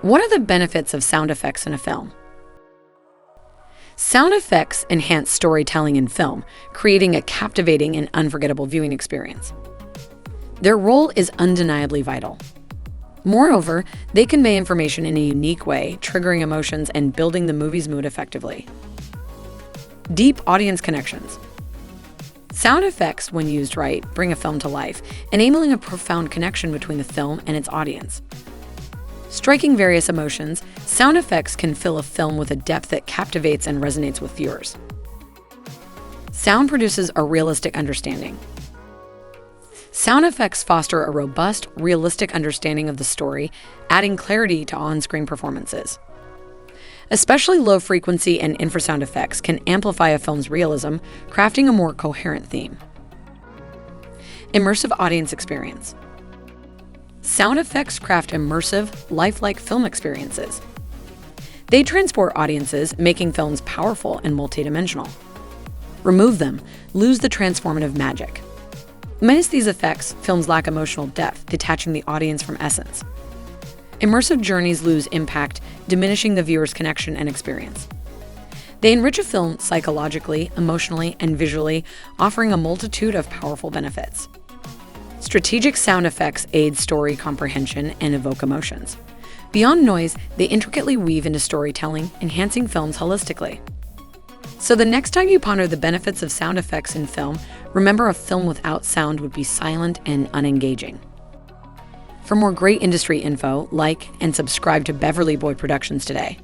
What are the benefits of sound effects in a film? Sound effects enhance storytelling in film, creating a captivating and unforgettable viewing experience. Their role is undeniably vital. Moreover, they convey information in a unique way, triggering emotions and building the movie's mood effectively. Deep audience connections. Sound effects, when used right, bring a film to life, enabling a profound connection between the film and its audience. Striking various emotions, sound effects can fill a film with a depth that captivates and resonates with viewers. Sound produces a realistic understanding. Sound effects foster a robust, realistic understanding of the story, adding clarity to on-screen performances. Especially low-frequency and infrasound effects can amplify a film's realism, crafting a more coherent theme. Immersive audience experience. Sound effects craft immersive, lifelike film experiences. They transport audiences, making films powerful and multidimensional. Remove them, lose the transformative magic. Minus these effects, films lack emotional depth, detaching the audience from essence. Immersive journeys lose impact, diminishing the viewer's connection and experience. They enrich a film psychologically, emotionally, and visually, offering a multitude of powerful benefits. Strategic sound effects aid story comprehension and evoke emotions. Beyond noise, they intricately weave into storytelling, enhancing films holistically. So the next time you ponder the benefits of sound effects in film, remember a film without sound would be silent and unengaging. For more great industry info, like and subscribe to Beverly Boy Productions today.